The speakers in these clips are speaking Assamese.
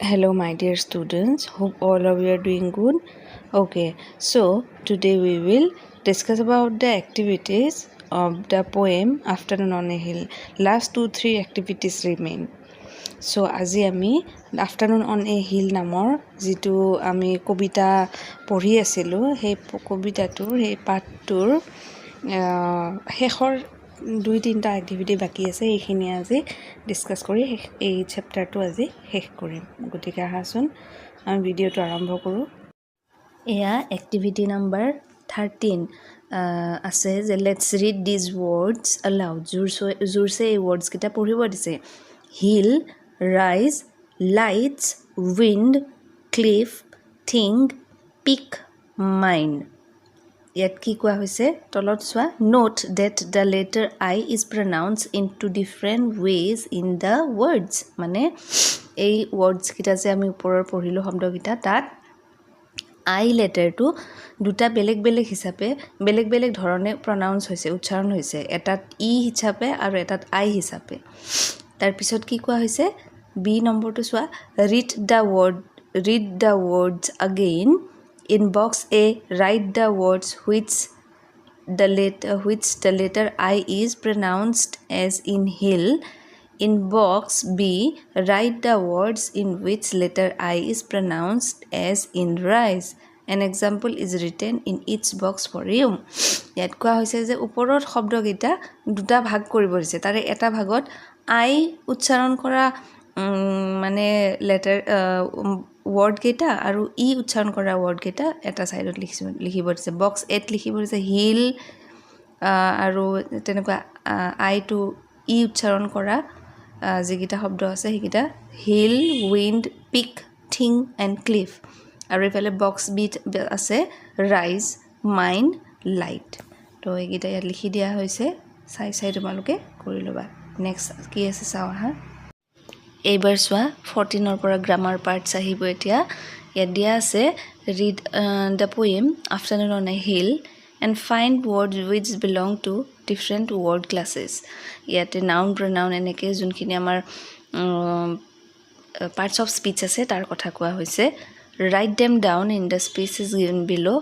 Hello my dear students, hope all of you are doing good. Okay, so today we will discuss about the activities of the poem Afternoon on a Hill. Last 2-3 activities remain. So আজি আমি আফটাৰনুন অন এ হিল নামৰ যিটো আমি কবিতা পঢ়ি আছিলোঁ সেই কবিতাটোৰ সেই পাঠটোৰ শেষৰ 2-3টা এক্টিভিটি বাকী আছে এইখিনি আজি ডিসকাস কৰি এই চেপ্টাৰটো আজি শেষ কৰিম গতিকে আহাচোন আমি ভিডিঅ'টো আৰম্ভ কৰোঁ এয়া এক্টিভিটি নাম্বাৰ 13 আছে যে লেটস ৰিড দিস ওয়াৰ্ডস এলাউড জোৰছে এই ওয়ার্ডস কিটা পঢ়িব দিছে hill rise lights wind cliff thing pick mine ইয়াত কি কোৱা হৈছে তলত চোৱা note that the letter I is pronounced in two different ways in the words মানে এই words কিটা যে আমি ওপৰৰ পঢ়িলো শব্দকিটা তাত I লেটাৰটো দুটা বেলেগ বেলেগ হিচাপে বেলেগ বেলেগ ধৰণে pronounce হৈছে উচ্চাৰণ হৈছে এটাত ই হিচাপে আৰু এটাত I হিচাপে তাৰ পিছত কি কোৱা হৈছে B নম্বৰটো চোৱা read the words again in box A write the words which the letter I is pronounced as in hill in box B write the words in which letter I is pronounced as in rise an example is written in each box for you ইয়াত কোৱা হৈছে যে ওপৰৰ শব্দকিটা দুটা ভাগ কৰিব দিছে তাৰে এটা ভাগত I উচ্চাৰণ কৰা মানে লেটাৰ ওয়াৰ্ড কেটা আৰু ই উচ্চাৰণ কৰা ওয়ার্ড কেটা এটা সাইডত লিখিব দিছে বক্স 8 লিখিব দিছে হিল আৰু তেনেকুৱা আই টু ই উচ্চাৰণ কৰা যিকিটা শব্দ আছে সেইকিটা hill wind peak thing and cliff আৰু ইফালে বক্স বি আছে ৰাইজ মাইন লাইট তো এইকিটা ইয়াত লিখি দিয়া হৈছে চাই তোমালোকে কৰি লবা নেক্সট কি আছে চাও হা এইবাৰ চোৱা 14 পৰা গ্ৰামাৰ পাৰ্টস আহিব এতিয়া ইয়াত দিয়া আছে read the poem afternoon on a hill and find words which belong to different word classes ইয়াতে noun pronoun এনেকে যোনখিনি আমাৰ parts of speech আছে তাৰ কথা কোৱা হৈছে write them down in the spaces given below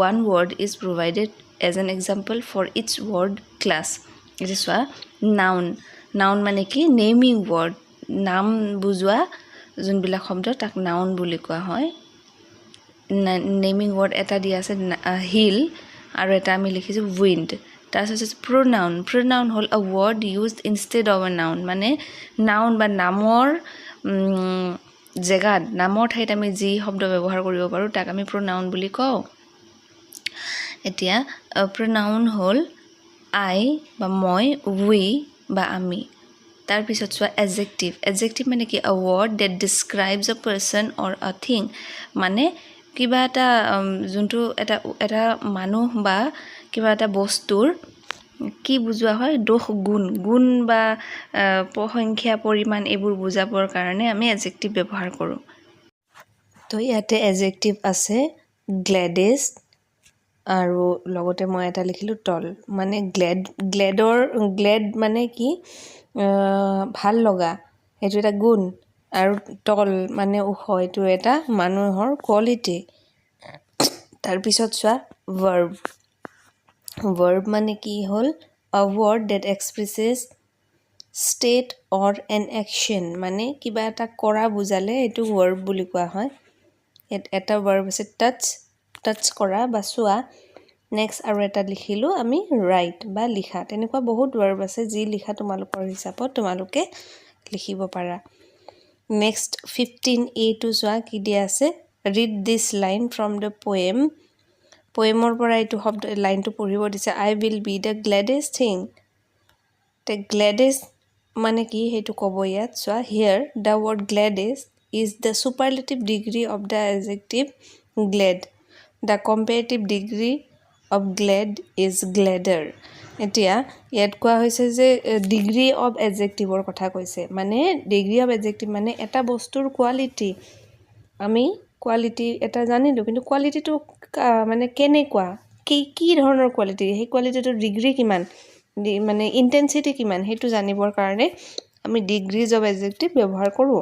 one word is provided as an example for each word class এটা চোৱা noun মানে কি naming word নাম বুজোৱা যোনবিলাক শব্দ তাক নাউন বুলি কোৱা হয় নেমিং ওয়াৰ্ড এটা দিয়া আছে হিল আৰু এটা আমি লিখিছো উইন্ড তাৰপিছত pronoun hall a word used instead of a noun মানে নাউন বা নামৰ জেগাত নামৰ ঠাইত আমি যি শব্দ ব্যৱহাৰ কৰিব পাৰো তাক আমি pronoun বুলি কওঁ এতিয়া pronoun হল I বা মই we বা আমি তাৰ পিছত চোৱা adjective মানে কি a word that describes a person or a thing মানে কিবা এটা যোনটো এটা মানুহ বা কিবা এটা বস্তুৰ কি বুজোৱা হয় দোষ গুণ বা সংখ্যা পৰিমাণ এইবোৰ বুজাবৰ কাৰণে আমি adjective ব্যৱহাৰ কৰো তো ইয়াতে adjective আছে gladdest আৰু লগতে মই এটা লিখিলো tall মানে glad মানে কি ভাল লগা এটো এটা গুণ আৰু tall মানে ওখ এটো এটা মানুহৰ কোৱালিটি তাৰ পিছত চোৱা verb মানে কি হল a word that expresses state or an action মানে কিবা এটা কৰা বুজালে এটো verb বুলি কোৱা হয় এটা verb আছে touch কৰা বা চোৱা নেক্সট আৰু এটা লিখিলো আমি ৰাইট বা লিখা তেনেকুৱা বহুত verb আছে যি লিখা তোমালোকৰ হিচাপত তোমালোকে লিখিব পাৰা নেক্সট 15a টু চোৱা কি দিয়া আছে read this line from the poemৰ পৰা এইটো শব্দ লাইনটো পঢ়িব দিছে I will be the gladdest thing the gladdest মানে কি হেতু কব ইয়াত চোৱা here the word gladdest is the superlative degree of the adjective glad the comparative degree of glad is gladder এতিয়া ইয়াত কোৱা হৈছে যে ডিগ্ৰী অফ এডজেক্টিভৰ কথা কৈছে মানে ডিগ্ৰী অফ এডজেক্টিভ মানে এটা বস্তুৰ কোৱালিটি আমি কোৱালিটি এটা জানিলো কিন্তু কোৱালিটিটো মানে কেনেকুৱা কি ধৰণৰ কোৱালিটি সেই কোৱালিটিটোৰ ডিগ্ৰী কিমান মানে ইন্টেন্সিটি কিমান হেতু জানিবৰ কাৰণে আমি ডিগ্ৰীজ অফ এডজেক্টিভ ব্যৱহাৰ কৰো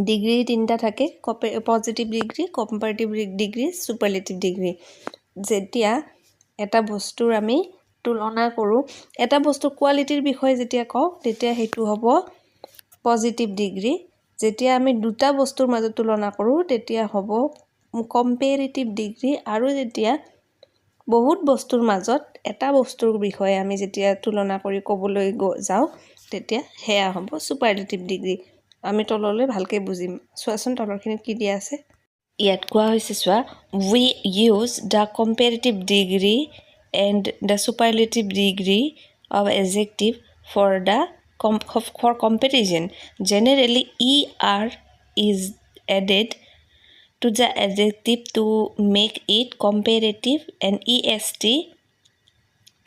ডিগ্ৰী তিনিটা থাকে, positive degree, comparative degree, superlative degree. যেতিয়া এটা বস্তুৰ আমি তুলনা কৰোঁ, এটা বস্তুৰ কোৱালিটিৰ বিষয়ে যেতিয়া কওঁ তেতিয়া সেইটো হ'ব পজিটিভ ডিগ্ৰী। যেতিয়া আমি দুটা বস্তুৰ মাজত তুলনা কৰোঁ তেতিয়া হ'ব কম্পেৰেটিভ ডিগ্ৰী। আৰু যেতিয়া বহুত বস্তুৰ মাজত এটা বস্তুৰ বিষয়ে আমি যেতিয়া তুলনা কৰি ক'বলৈ যাওঁ তেতিয়া সেয়া হ'ব ছুপাৰলেটিভ ডিগ্ৰী। আমি তললৈ ভালকৈ বুজিম। চোৱাচোন তলৰখিনিত কি দিয়া আছে। ইয়াত কোৱা হৈছে চোৱা, we use the comparative degree and the superlative degree of adjective for comparison. Generally, ER is added to the adjective to make it comparative and EST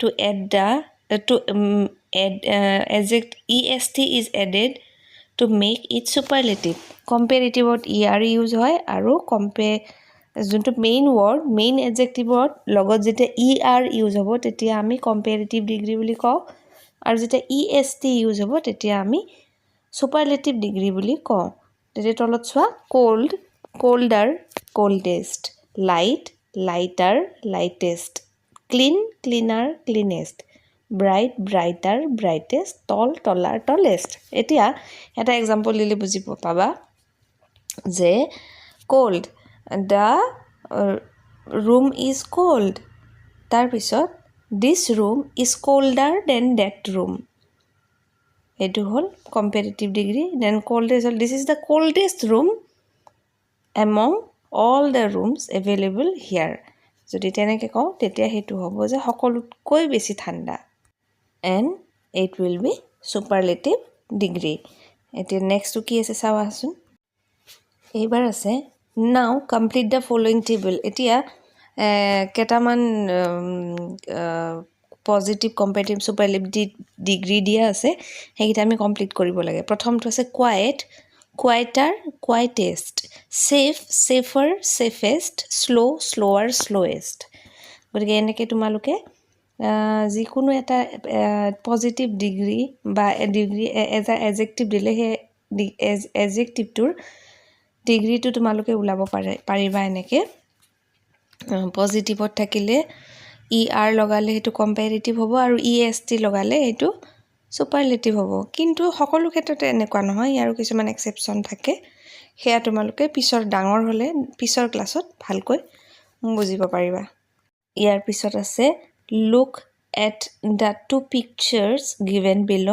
to add the EST is added to make it superlative. Comparative ER use হয় আৰু যোনটো মেইন ৱৰ্ড, মেইন এডজেক্টিভৰ লগত যেতিয়া ER ইউজ হ'ব তেতিয়া আমি কম্পেৰেটিভ ডিগ্ৰী বুলি কওঁ, আৰু যেতিয়া EST ইউজ হ'ব তেতিয়া আমি ছুপাৰলেটিভ ডিগ্ৰী বুলি কওঁ। তেতিয়া তলত চোৱা, cold, colder, coldest, light, lighter, lightest, clean, cleaner, cleanest, bright, brighter, brightest, tall, taller, tallest. এতিয়া এটা এক্সাম্পল দিলে বুজি পাবা যে cold, the room is cold. তাৰপিছত this room is colder than that room. এইটো হ'ল কম্পেৰেটিভ ডিগ্ৰী। দেন কোল্ডেষ্ট হ'ল, this is the coldest room among all the rooms available here. যদি তেনেকৈ কওঁ তেতিয়া সেইটো হ'ব যে সকলোতকৈ বেছি ঠাণ্ডা। And it will be superlative degree. এতিয়া নেক্সটটো কি আছে চাৱাচোন। এইবাৰ আছে নাও কমপ্লিট দ্য ফলোয়িং টেবল। এতিয়া কেইটামান পজিটিভ, কম্পেৰেটিভ, ছুপাৰলেটিভ ডিগ্ৰী দিয়া আছে, সেইকেইটা আমি কমপ্লিট কৰিব লাগে। প্ৰথমটো আছে quiet, quieter, quietest, safe, safer, safest, slow', slower, slowest. গতিকে এনেকৈ তোমালোকে যিকোনো এটা পজিটিভ ডিগ্ৰী বা ডিগ্ৰী এটা এডজেক্টিভ দিলে সেই এডজেক্টিভটোৰ ডিগ্ৰীটো তোমালোকে ওলাব পাৰিবা। এনেকৈ পজিটিভত থাকিলে ER লগালে সেইটো কম্পেৰেটিভ হ'ব, আৰু EST লগালে সেইটো ছুপাৰলেটিভ হ'ব। কিন্তু সকলো ক্ষেত্ৰতে এনেকুৱা নহয়, ইয়াৰো কিছুমান এক্সেপশ্যন থাকে। সেয়া তোমালোকে পিছৰ ডাঙৰ হ'লে পিছৰ ক্লাছত ভালকৈ বুজিব পাৰিবা। ইয়াৰ পিছত আছে look at the two pictures given below',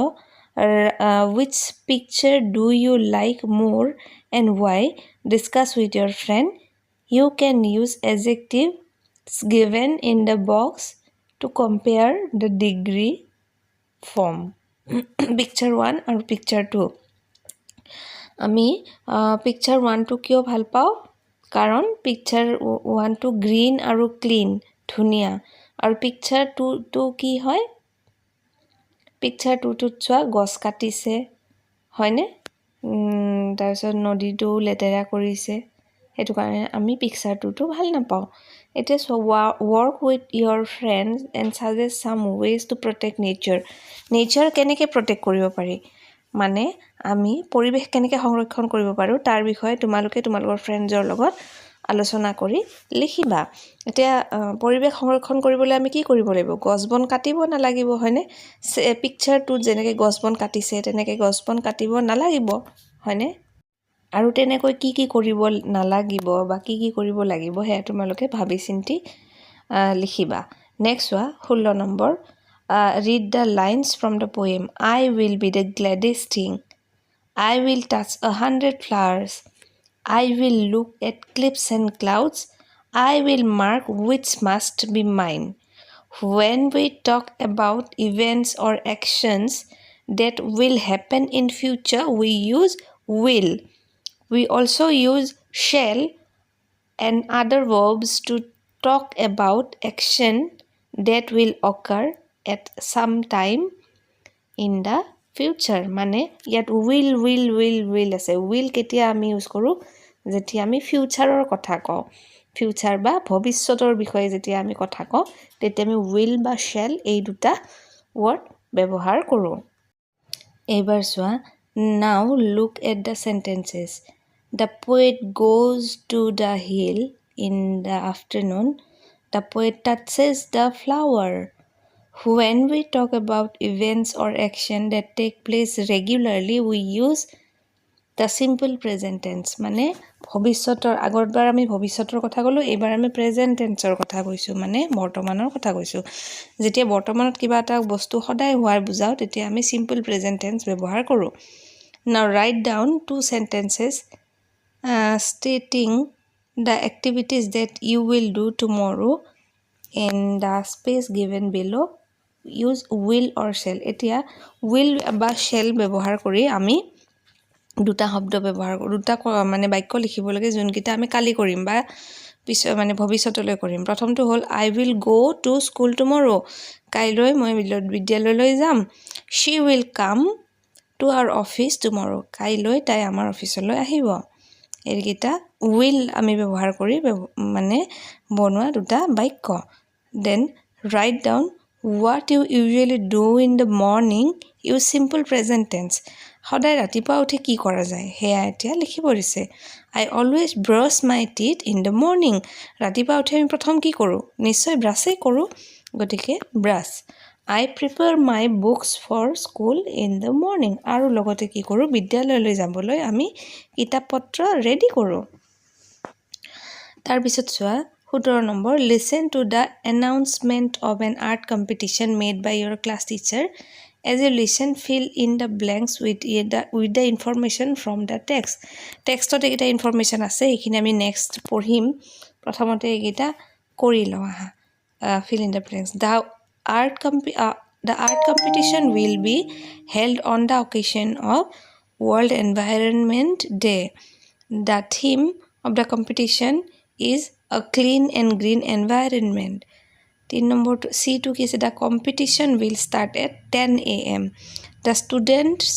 which picture do you like more and why? Discuss with your friend. You can use adjectives given in the box to compare the degree form. Picture 1 আৰু picture 2. আমি picture 1টো কিয় ভাল পাওঁ? কাৰণ picture 1টো গ্ৰীণ আৰু ক্লিন, ধুনীয়া। আৰু picture 2টো কি হয়? picture 2টোত চোৱা, গছ কাটিছে হয়নে, তাৰপিছত নদীটো লেতেৰা কৰিছে, সেইটো কাৰণে আমি picture 2টো ভাল নাপাওঁ। এতিয়া চোৱা, work with your friends and suggest some ways to protect nature. Nature কেনেকৈ প্ৰটেক্ট কৰিব পাৰি, মানে আমি পৰিৱেশ কেনেকৈ সংৰক্ষণ কৰিব পাৰোঁ তাৰ বিষয়ে তোমালোকে তোমালোকৰ ফ্ৰেণ্ডছৰ লগত আলোচনা কৰি লিখিবা। এতিয়া পৰিৱেশ সংৰক্ষণ কৰিবলৈ আমি কি কৰিব লাগিব? গছ বন কাটিব নালাগিব হয়নে? পিকচাৰটোত যেনেকৈ গছ বন কাটিছে তেনেকৈ গছ বন কাটিব নালাগিব হয়নে? আৰু তেনেকৈ কি কি কৰিব নালাগিব বা কি কি কৰিব লাগিব সেয়া তোমালোকে ভাবি চিন্তি লিখিবা। নেক্সট চোৱা, 16 number, read the lines from the poem. I will be the gladdest thing, I will touch 100 flowers, I will look at cliffs and clouds, I will mark which must be mine. When we talk about events or actions that will happen in future, we use will. We also use shall and other verbs to talk about action that will occur at some time in the future. মানে ইয়াত will আছে। will কেতিয়া আমি ইউজ কৰোঁ? যেতিয়া আমি ফিউচাৰৰ কথা কওঁ, ফিউচাৰ বা ভৱিষ্যতৰ বিষয়ে যেতিয়া আমি কথা কওঁ তেতিয়া আমি will বা shall এই দুটা ৱৰ্ড ব্যৱহাৰ কৰোঁ। এইবাৰ চোৱা, নাও look at the sentences. The poet goes to the hill in the afternoon. The poet touches the flower. When we talk about events or action that take place regularly, we use the simple present tense. মানে ভৱিষ্যতৰ আগৰবাৰ আমি ভৱিষ্যতৰ কথা ক'লোঁ, এইবাৰ আমি প্ৰেজেণ্ট টেন্সৰ কথা কৈছোঁ, মানে বৰ্তমানৰ কথা কৈছোঁ। যেতিয়া বৰ্তমানত কিবা এটা বস্তু সদায় হোৱাৰ বুজাওঁ, তেতিয়া আমি simple present tense ব্যৱহাৰ কৰোঁ। Now write down 2 sentences stating the activities that you will do tomorrow in the space given below. Use will or shall. এতিয়া will বা shall ব্যৱহাৰ কৰি আমি দুটা শব্দ ব্যৱহাৰ কৰোঁ, দুটা মানে বাক্য লিখিব লাগে যোনকেইটা আমি কালি কৰিম বা মানে ভৱিষ্যতলৈ কৰিম। প্ৰথমটো হ'ল I will go to school tomorrow. কাইলৈ মই বিদ্যালয়লৈ যাম। She will come to our office tomorrow. কাইলৈ তাই আমাৰ অফিচলৈ আহিব। এইকেইটা will আমি ব্যৱহাৰ কৰি মানে বনোৱা দুটা বাক্য। Then write down what you usually do in the morning. Use simple present tense. সদায় ৰাতিপুৱা উঠি কি কৰা যায় সেয়া এতিয়া লিখিব দিছে। I always brush my teeth in the morning. ৰাতিপুৱা উঠি আমি প্ৰথম কি কৰোঁ? নিশ্চয় ব্ৰাছেই কৰোঁ, গতিকে brush. I prepare my books for school in the morning. আৰু লগতে কি কৰোঁ? বিদ্যালয়লৈ যাবলৈ আমি কিতাপ পত্ৰ ৰেডি কৰোঁ। তাৰপিছত চোৱা 17 number, listen to the announcement of an art competition made by your class teacher. As you listen, fill in the blanks with the information from the text. টেক্সটত এইকেইটা ইনফৰমেশ্যন আছে, এইখিনি আমি নেক্সট পঢ়িম। প্ৰথমতে এইকেইটা কৰি লওঁ আহা। Fill in the blanks. The art competition will be held on the occasion of World Environment Day. The theme of the competition is a clean and green environment. 3 number C2 কি আছে? The competition will start at 10 a.m. The students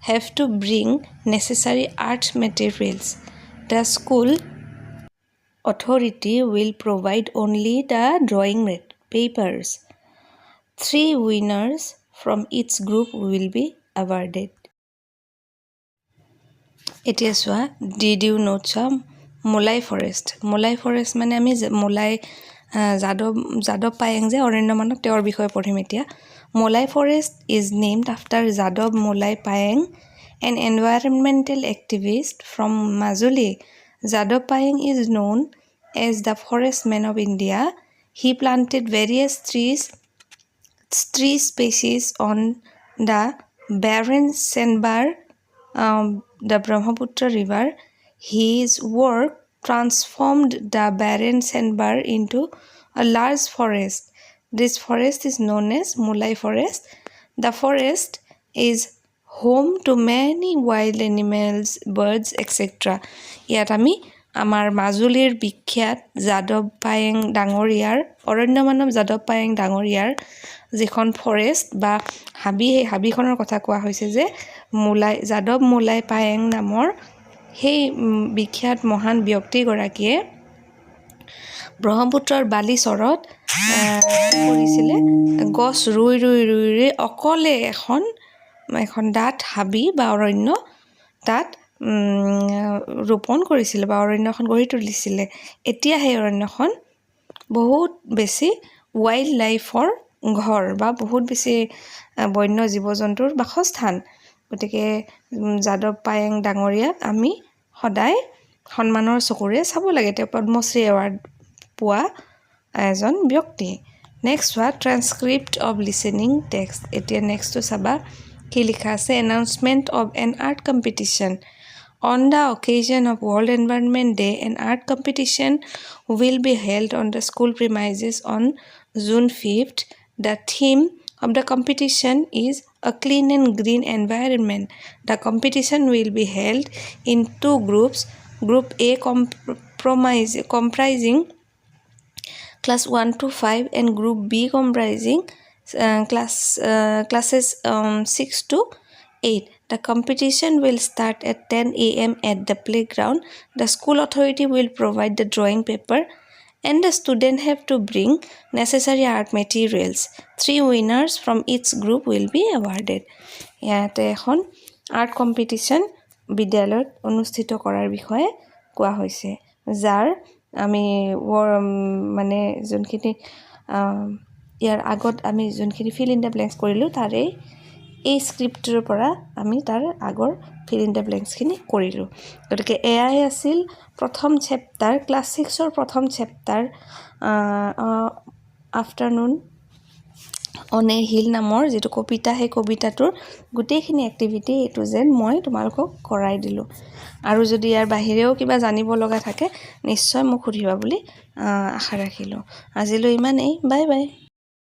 have to bring necessary art materials. The school authority will provide only the drawing papers. 3 winners from each group will be awarded. এতিয়া চোৱা did you know Molai forest. Molai forest মানে আমি মোলাই যাদৱ পায়েং যে অৰণ্যমানৱ তেওঁৰ বিষয়ে পঢ়িম এতিয়া। মোলাই forest is named after Yadav Molai Payeng, N environmental activist from Majuli. Yadav Payeng is known as the forest man of India. He planted various tree species on the barren sandbar, the Brahmaputra river. His work transformed the barren sandbar into a large forest. This forest is known as Mulai Forest. The forest is home to many wild animals, birds, etc. ইয়াত আমি আমাৰ মাজুলীৰ বিখ্যাত যাদৱ পায়েং ডাঙৰীয়াৰ অৰণ্যমানৱ যাদৱ পায়েং ডাঙৰীয়াৰ যিখন ফৰেষ্ট বা হাবি, সেই হাবিখনৰ কথা কোৱা হৈছে যে যাদৱ মোলাই পায়েং নামৰ সেই বিখ্যাত মহান ব্যক্তিগৰাকীয়ে ব্ৰহ্মপুত্ৰৰ বালিচৰত কৰিছিলে, গছ ৰুই অকলে এখন ডাঠ হাবি বা অৰণ্য তাত ৰোপণ কৰিছিলে বা অৰণ্যখন গঢ়ি তুলিছিলে। এতিয়া সেই অৰণ্যখন বহুত বেছি ৱাইল্ড লাইফৰ ঘৰ বা বহুত বেছি বন্য জীৱ জন্তুৰ বাসস্থান। গতিকে যাদৱ পায়েং ডাঙৰীয়াক আমি সদায় সন্মানৰ চকুৰে চাব লাগে। তেওঁ পদ্মশ্ৰী এৱাৰ্ড পোৱা এজন ব্যক্তি। নেক্সট হোৱা ট্ৰান্সক্ৰিপ্ট অফ লিচেনিং টেক্সট। এতিয়া নেক্সটটো চাবা কি লিখা আছে। Announcement of N art competition. On the occasion of World Environment Day, an art competition will be held on the school premises on June 5th. The theme of the competition is a clean and green environment. The competition will be held in 2 groups. Group A comprising class 1 to 5 and Group B comprising classes 6 to 8. The competition will start at 10 a.m. at the playground. The school authority will provide the drawing paper and the student have to bring necessary art materials. 3 winners from each group will be awarded. ইয়াতে এখন আৰ্ট কম্পিটিশ্যন বিদ্যালয়ত অনুষ্ঠিত কৰাৰ বিষয়ে কোৱা হৈছে যাৰ আমি মানে যোনখিনি ইয়াৰ আগত আমি যোনখিনি ফিল ইন দ্য ব্লেংকছ কৰিলোঁ তাৰে এই স্ক্ৰিপ্টৰ পৰা আমি তাৰ আগৰ ফিল ইন দ্য ব্লেংকছখিনি কৰিলোঁ গতিকে এয়াই আছিল প্ৰথম চেপ্টাৰ ক্লাছ 6ৰ প্ৰথম chapter afternoon on a hill নামৰ যিটো কবিতা সেই কবিতাটোৰ গোটেইখিনি এক্টিভিটি এইটো যেন মই তোমালোকক কৰাই দিলোঁ আৰু যদি ইয়াৰ বাহিৰেও কিবা জানিব লগা থাকে নিশ্চয় মোক সুধিবা বুলি আশা ৰাখিলোঁ আজিলৈ ইমানেই বাই বাই